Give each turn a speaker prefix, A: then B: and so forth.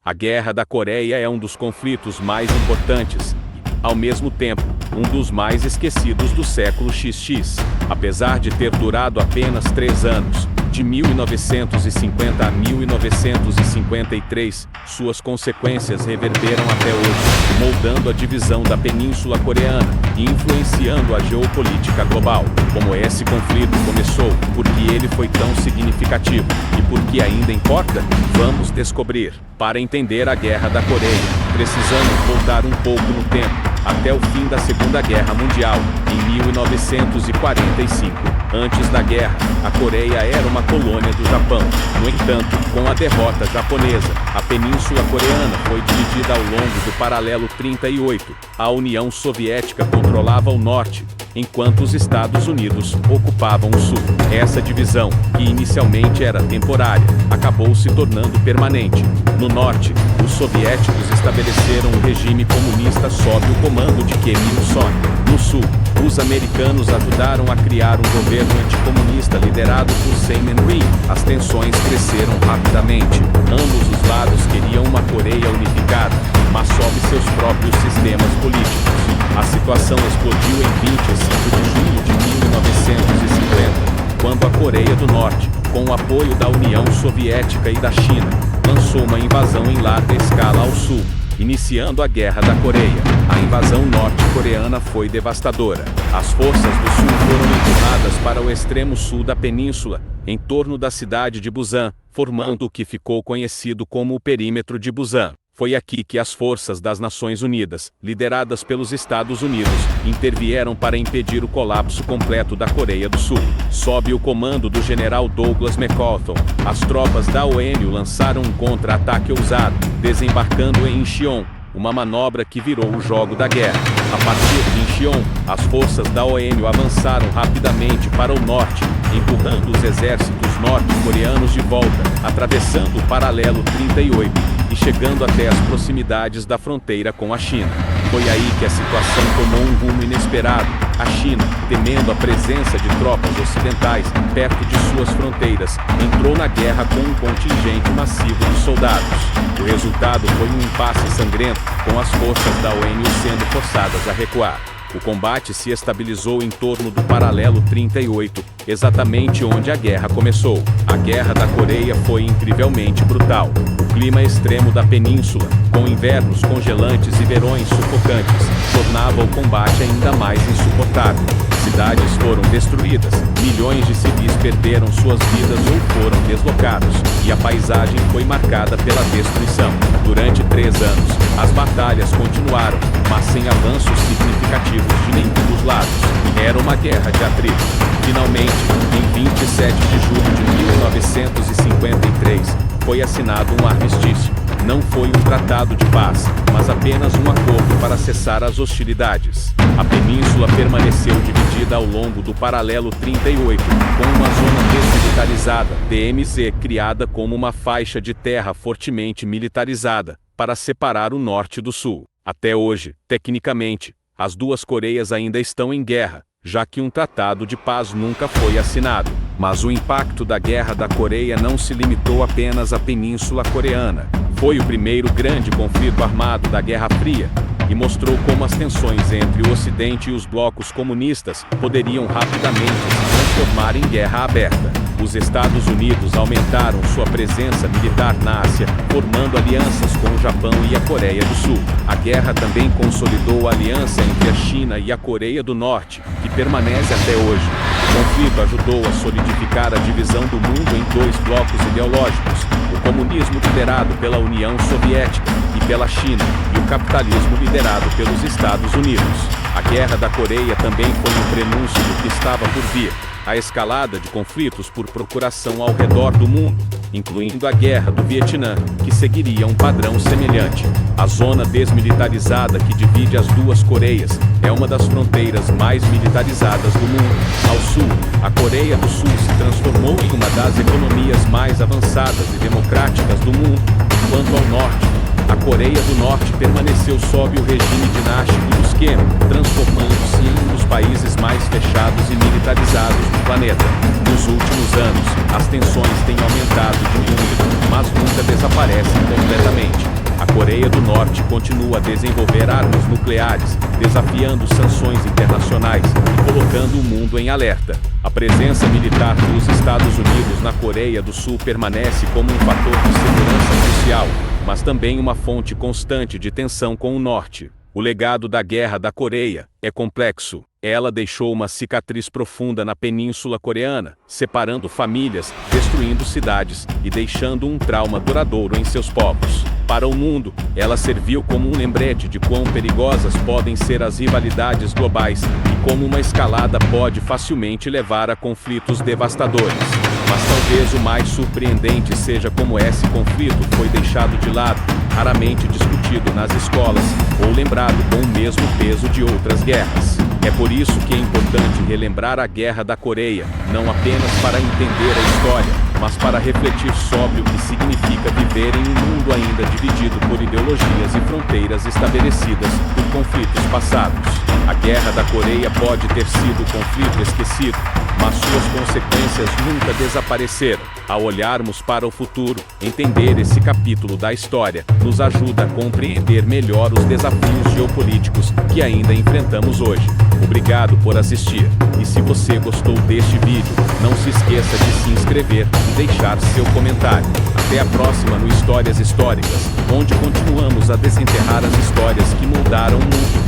A: A Guerra da Coreia é um dos conflitos mais importantes e, ao mesmo tempo, um dos mais esquecidos do século XX. Apesar de ter durado apenas 3 anos, de 1950 a 1953, suas consequências reverberam até hoje, moldando a divisão da Península Coreana e influenciando a geopolítica global. Como esse conflito começou, por que ele foi tão significativo e por que ainda importa? Vamos descobrir. Para entender a Guerra da Coreia, precisamos voltar um pouco no tempo, até o fim da Segunda Guerra Mundial, em 1945. Antes da guerra, a Coreia era uma colônia do Japão. No entanto, com a derrota japonesa, a Península Coreana foi dividida ao longo do paralelo 38. A União Soviética controlava o norte, enquanto os Estados Unidos ocupavam o sul. Essa divisão, que inicialmente era temporária, acabou se tornando permanente. No norte, os soviéticos estabeleceram um regime comunista sob o comando de Kim Il-sung. No sul, os americanos ajudaram a criar um governo anticomunista liderado por Syngman Rhee. As tensões cresceram rapidamente. Ambos os lados queriam uma Coreia unificada, mas sob seus próprios sistemas políticos. A situação explodiu em 25 de junho de 1950, quando a Coreia do Norte, com o apoio da União Soviética e da China, lançou uma invasão em larga escala ao sul, iniciando a Guerra da Coreia. A invasão norte-coreana foi devastadora. As forças do sul foram empurradas para o extremo sul da península, em torno da cidade de Busan, formando o que ficou conhecido como o Perímetro de Busan. Foi aqui que as forças das Nações Unidas, lideradas pelos Estados Unidos, intervieram para impedir o colapso completo da Coreia do Sul. Sob o comando do general Douglas MacArthur, as tropas da ONU lançaram um contra-ataque ousado, desembarcando em Incheon, uma manobra que virou o jogo da guerra. A partir de Incheon, as forças da ONU avançaram rapidamente para o norte, empurrando os exércitos norte-coreanos de volta, atravessando o paralelo 38 e chegando até as proximidades da fronteira com a China. Foi aí que a situação tomou um rumo inesperado. A China, temendo a presença de tropas ocidentais perto de suas fronteiras, entrou na guerra com um contingente massivo de soldados. O resultado foi um impasse sangrento, com as forças da ONU sendo forçadas a recuar. O combate se estabilizou em torno do paralelo 38, exatamente onde a guerra começou. A Guerra da Coreia foi incrivelmente brutal. O clima extremo da península, com invernos congelantes e verões sufocantes, tornava o combate ainda mais insuportável. Cidades foram destruídas, milhões de civis perderam suas vidas ou foram deslocados, e a paisagem foi marcada pela destruição. Durante 3 anos, as batalhas continuaram, mas sem avanços significativos de nenhum dos lados. Era uma guerra de atrito. Finalmente, em 27 de julho de 1953, foi assinado um armistício. Não foi um tratado de paz, mas apenas um acordo para cessar as hostilidades. A península permaneceu dividida ao longo do paralelo 38, com uma zona desmilitarizada, DMZ, criada como uma faixa de terra fortemente militarizada, para separar o norte do sul. Até hoje, tecnicamente, as duas Coreias ainda estão em guerra, já que um tratado de paz nunca foi assinado. Mas o impacto da Guerra da Coreia não se limitou apenas à Península Coreana. Foi o primeiro grande conflito armado da Guerra Fria, e mostrou como as tensões entre o Ocidente e os blocos comunistas poderiam rapidamente se transformar em guerra aberta. Os Estados Unidos aumentaram sua presença militar na Ásia, formando alianças com o Japão e a Coreia do Sul. A guerra também consolidou a aliança entre a China e a Coreia do Norte, que permanece até hoje. O conflito ajudou a solidificar a divisão do mundo em 2 blocos ideológicos: o comunismo liderado pela União Soviética e pela China, e o capitalismo liderado pelos Estados Unidos. A Guerra da Coreia também foi um prenúncio do que estava por vir: a escalada de conflitos por procuração ao redor do mundo, incluindo a Guerra do Vietnã, que seguiria um padrão semelhante. A zona desmilitarizada que divide as duas Coreias é uma das fronteiras mais militarizadas do mundo. Ao sul, a Coreia do Sul se transformou em uma das economias mais avançadas e democráticas do mundo, enquanto ao norte, a Coreia do Norte permaneceu sob o regime dinástico dos Kim, transformando-se em um dos países mais fechados e militarizados do planeta. Nos últimos anos, as tensões têm aumentado e diminuído, mas nunca desaparecem completamente. Norte continua a desenvolver armas nucleares, desafiando sanções internacionais e colocando o mundo em alerta. A presença militar dos Estados Unidos na Coreia do Sul permanece como um fator de segurança crucial, mas também uma fonte constante de tensão com o Norte. O legado da Guerra da Coreia é complexo. Ela deixou uma cicatriz profunda na Península Coreana, separando famílias, destruindo cidades e deixando um trauma duradouro em seus povos. Para o mundo, ela serviu como um lembrete de quão perigosas podem ser as rivalidades globais e como uma escalada pode facilmente levar a conflitos devastadores. Mas talvez o mais surpreendente seja como esse conflito foi deixado de lado, raramente discutido nas escolas, ou lembrado com o mesmo peso de outras guerras. É por isso que é importante relembrar a Guerra da Coreia, não apenas para entender a história, mas para refletir sobre o que significa viver em um mundo ainda dividido por ideologias e fronteiras estabelecidas por conflitos passados. A Guerra da Coreia pode ter sido um conflito esquecido, mas suas consequências nunca desapareceram. Ao olharmos para o futuro, entender esse capítulo da história nos ajuda a compreender melhor os desafios geopolíticos que ainda enfrentamos hoje. Obrigado por assistir, e se você gostou deste vídeo, não se esqueça de se inscrever e deixar seu comentário. Até a próxima no Histórias Históricas, onde continuamos a desenterrar as histórias que moldaram o mundo.